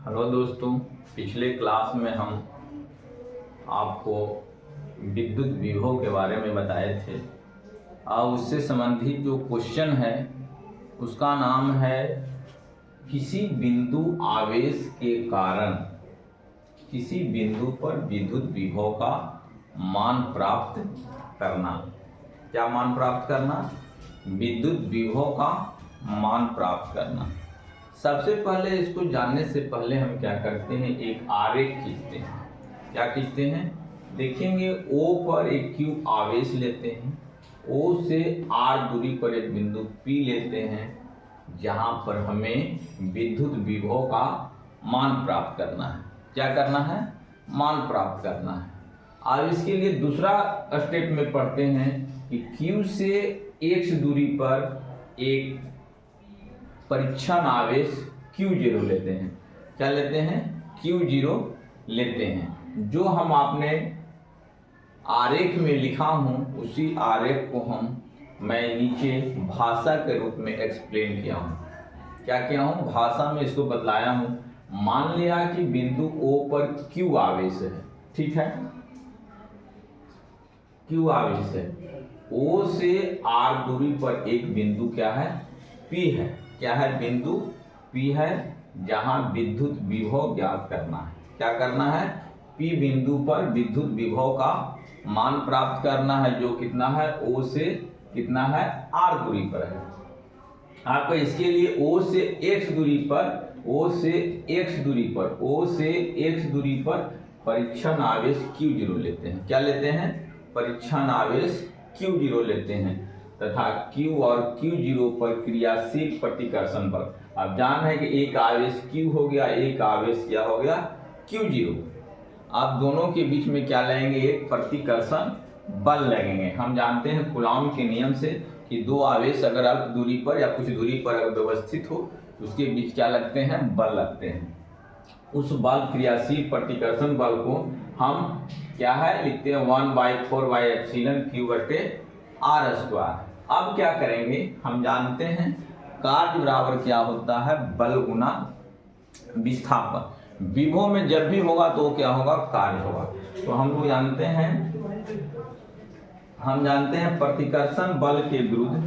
Hello दोस्तों, पिछले class में हम आपको विद्युत विभव के बारे में बताए थे और उससे संबंधित जो क्वेश्चन है उसका नाम है किसी बिंदु आवेश के कारण किसी बिंदु पर विद्युत विभव का मान प्राप्त करना। क्या मान प्राप्त करना? विद्युत विभव का मान प्राप्त करना। सबसे पहले इसको जानने से पहले हम क्या करते हैं, एक आरेख खींचते हैं। क्या खींचते हैं? देखेंगे O पर एक Q आवेश लेते हैं, O से R दूरी पर एक बिंदु P लेते हैं जहां पर हमें विद्युत विभव का मान प्राप्त करना है। क्या करना है? मान प्राप्त करना है। अब इसके लिए दूसरा स्टेप में पढ़ते हैं कि Q से X दूरी पर एक परीक्षण आवेश Q0 लेते हैं। क्या लेते हैं? Q0 लेते हैं। जो हम आपने आरेख में लिखा हूं उसी आरेख को मैं नीचे भाषा के रूप में एक्सप्लेन किया हूं। क्या किया हूं? भाषा में इसको बतलाया हूं। मान लिया कि बिंदु O पर Q आवेश है, ठीक है, Q आवेश है। O से R दूरी पर एक बिंदु क्या है? P है। क्या है? बिंदु P है जहां विद्युत विभव ज्ञात करना है। क्या करना है? P बिंदु पर विद्युत विभव का मान प्राप्त करना है जो कितना है? O से कितना है? R दूरी पर है। आपको इसके लिए O से X दूरी पर परीक्षण आवेश Q0 लेते हैं। क्या लेते हैं? परीक्षण आवेश Q0 लेते हैं तथा Q और Q0 पर क्रियाशील प्रतिकर्षण बल। अब जान है कि एक आवेश Q हो गया, एक आवेश क्या हो गया? Q0। अब दोनों के बीच में क्या लगेंगे? एक प्रतिकर्षण बल लगेंगे। हम जानते हैं कूलॉम के नियम से कि दो आवेश अगर अल्प दूरी पर या कुछ दूरी पर अगर व्यवस्थित हो तो उसके बीच क्या लगते हैं? बल लगते हैं। उस बल क्रियाशील प्रतिकर्षण बल को हम क्या है लिखते हैं 1/4/ε/Q/R²। अब क्या करेंगे? हम जानते हैं कार्य बराबर क्या होता है? बल गुना विस्थापन। विभव में जब भी होगा तो क्या होगा? कार्य होगा। तो हम लोग जानते हैं प्रतिकर्षण बल के विरुद्ध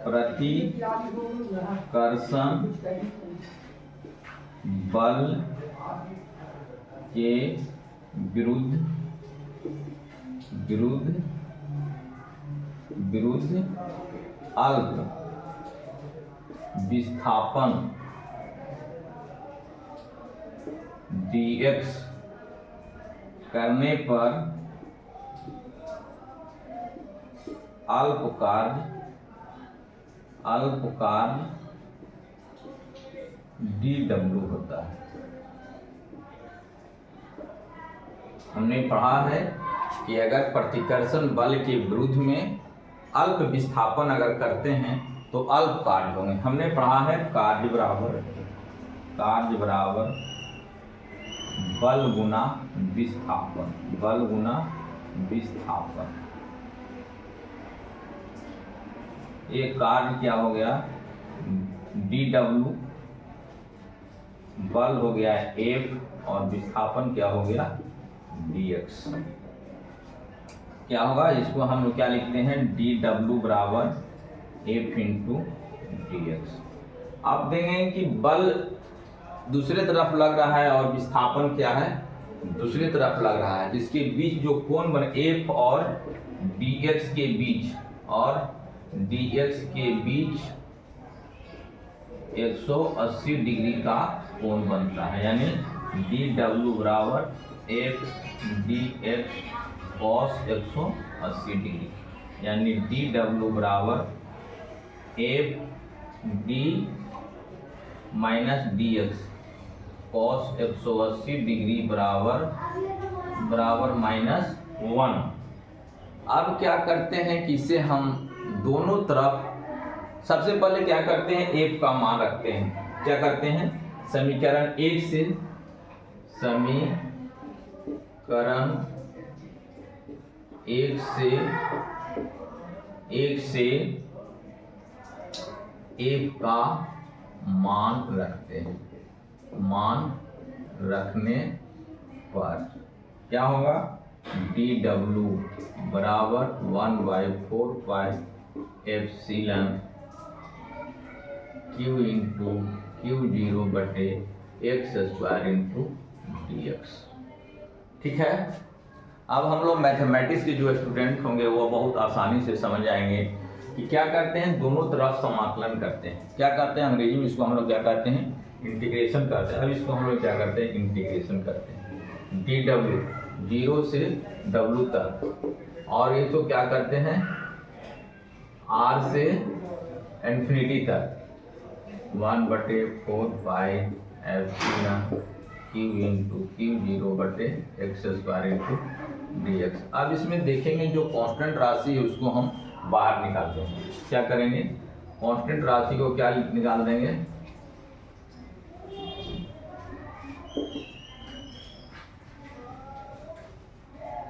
प्रतिकर्षण बल के विरुद्ध अल्प विस्थापन dx करने पर अल्प कार्य dw होता है। हमने पढ़ा है कि अगर प्रतिकर्षण बल के विरुद्ध में अल्प विस्थापन अगर करते हैं तो अल्प कार्य होंगे। हमने पढ़ा है कार्य बराबर बल गुना विस्थापन। ये कार्य क्या हो गया? dw, बल हो गया F और विस्थापन क्या हो गया? dx। क्या होगा? इसको हम लोग क्या लिखते हैं? dw बराबर F इंटू dx। अब देखेंगे कि बल दूसरे तरफ लग रहा है और विस्थापन क्या है? दूसरी तरफ लग रहा है, जिसके बीच जो कोण बने F और dx के बीच 180 डिग्री का कोण बनता है। यानी dw बराबर F dx cos 180 डिग्री। यानी dw बराबर F d minus dx cos 180 degree बराबर -1। अब क्या करते हैं कि इसे हम दोनों तरफ सबसे पहले क्या करते हैं? F का मान रखते हैं। क्या करते हैं? समीकरण 1 से F का मान रखते हैं, मान रखने पर क्या होगा, dw बराबर 1/4 pi epsilon q into Q0 बटे x स्क्वायर इंटू dx। ठीक है। अब हम लोग मैथमेटिक्स के जो स्टूडेंट होंगे वो बहुत आसानी से समझ जाएंगे कि क्या करते हैं, दोनों तरफ समाकलन करते हैं। क्या करते हैं, अंग्रेजी में इसको हम लोग क्या कहते हैं, इंटीग्रेशन करते हैं। अब इसको हम लोग क्या करते हैं, इंटीग्रेशन करते हैं। dw 0 से w तक, और ये तो क्या करते हैं, r से इन्फिनिटी तक, 1/4 pi epsilon q into Q0 बटे x स्क्वायर इंटू dx। अब इसमें देखेंगे जो कांस्टेंट राशि है उसको हम बाहर निकाल देंगे। क्या करेंगे, कांस्टेंट राशि को क्या निकाल देंगे,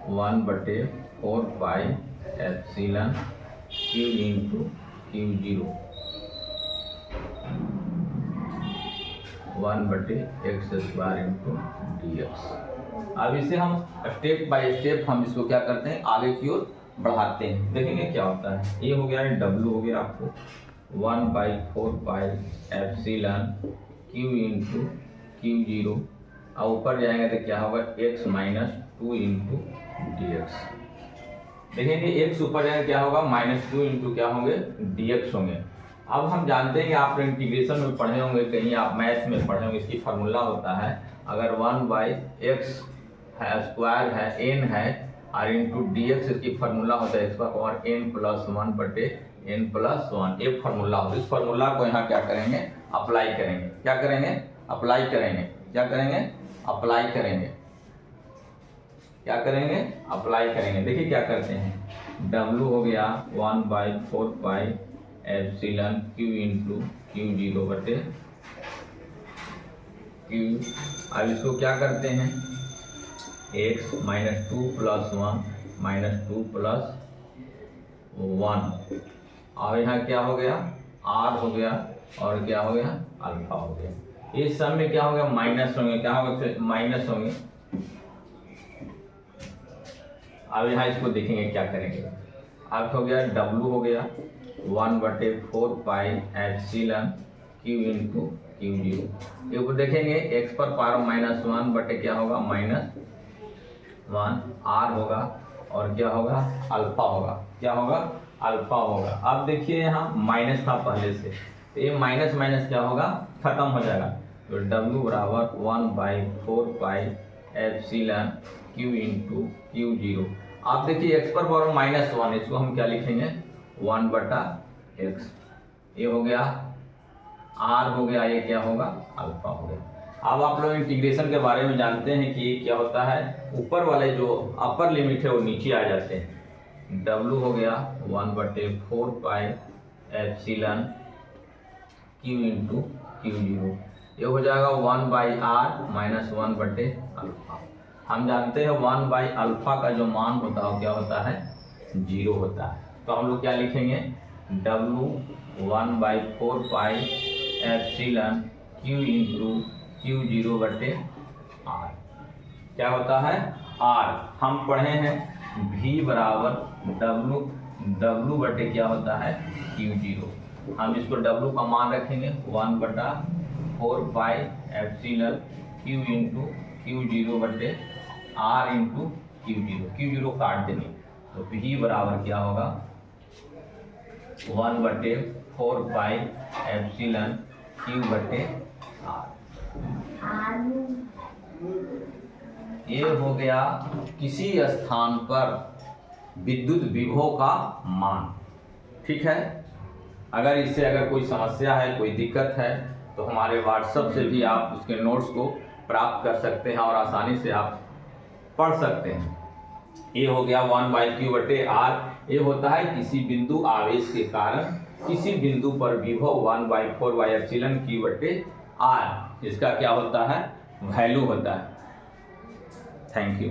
वन बटे 4 pi epsilon q into Q0 1/x square into dx। अब इसे हम स्टेप बाय स्टेप हम इसको क्या करते हैं, आगे की ओर बढ़ाते हैं। देखेंगे क्या होता है। ये हो गया है w हो गया आपको 1/4 pi epsilon q into Q0, और ऊपर जाएंगे तो क्या होगा, x माइनस 2 इंटू dx। देखेंगे x ऊपर जाएंगे क्या होगा, -2 इंटू क्या होंगे, dx होंगे। अब हम जानते हैं कि आप इंटीग्रेशन में पढ़े होंगे, कहीं आप मैथ में पढ़े होंगे, इसकी फार्मूला होता है, अगर 1/x है स्क्वायर है n है और इंटू dx इसकी फार्मूला होता है x का पावर n+1 बटे n+1, ये फार्मूला होता है। इस फार्मूला को यहाँ क्या करेंगे, अप्लाई करेंगे। क्या करेंगे, अप्लाई करेंगे। क्या करेंगे, अप्लाई करेंगे। क्या करेंगे, अप्लाई करेंगे। देखिए क्या करते हैं, w हो गया 1/4 pi epsilon q into Q0 बटे q। अब इसको क्या करते हैं, x -2 + 1 -2 + 1, और यहाँ क्या हो गया, r हो गया, और क्या हो गया, अल्फा हो गया। इस सब में क्या हो गया, माइनस होंगे, क्या होगा, माइनस होंगे। अब यहाँ इसको देखेंगे क्या करेंगे। अब हो गया w हो गया 1/4 pi epsilon q into Q0। ये ऊपर देखेंगे x पर पावर -1 बटे क्या होगा, -1, r होगा, और क्या होगा, अल्फा होगा। क्या होगा, अल्फा होगा। अब देखिए यहाँ माइनस था पहले से, तो ये माइनस माइनस क्या होगा, खत्म हो जाएगा। तो w बराबर 1/4 pi epsilon q into Q0। आप देखिए x पर पावर -1, इसको हम क्या लिखेंगे, 1/x। ये हो गया, r हो गया, ये क्या होगा, अल्फा हो गया। अब आप लोग इंटीग्रेशन के बारे में जानते हैं कि क्या होता है, ऊपर वाले जो अपर लिमिट है वो नीचे आ जाते हैं। w हो गया 1/4 pi epsilon q into Q0, ये हो जाएगा 1/r -1 बटे अल्फा। हम जानते हैं 1/अल्फा का जो मान होता है क्या होता है, 0 होता है। तो हम लोग क्या लिखेंगे, w 1/4 pi epsilon q into Q0 बटे r। क्या होता है, r। हम पढ़े हैं v बराबर w बटे क्या होता है, Q0। हम इसको w का मान रखेंगे 1/4 pi epsilon q into Q0 बटे r इंटू Q0 काट देंगे, तो v बराबर क्या होगा, 1/4 पाई एप्सिलॉन q बटे r। ये हो गया किसी स्थान पर विद्युत विभव का मान। ठीक है। अगर इससे अगर कोई समस्या है, कोई दिक्कत है, तो हमारे व्हाट्सएप से भी आप उसके नोट्स को प्राप्त कर सकते हैं और आसानी से आप पढ़ सकते हैं। ये हो गया 1/q बटे r। ये होता है किसी बिंदु आवेश के कारण किसी बिंदु पर विभव 1/4 एप्सिलॉन q बटे r, इसका क्या होता है, वैल्यू होता है। Thank you.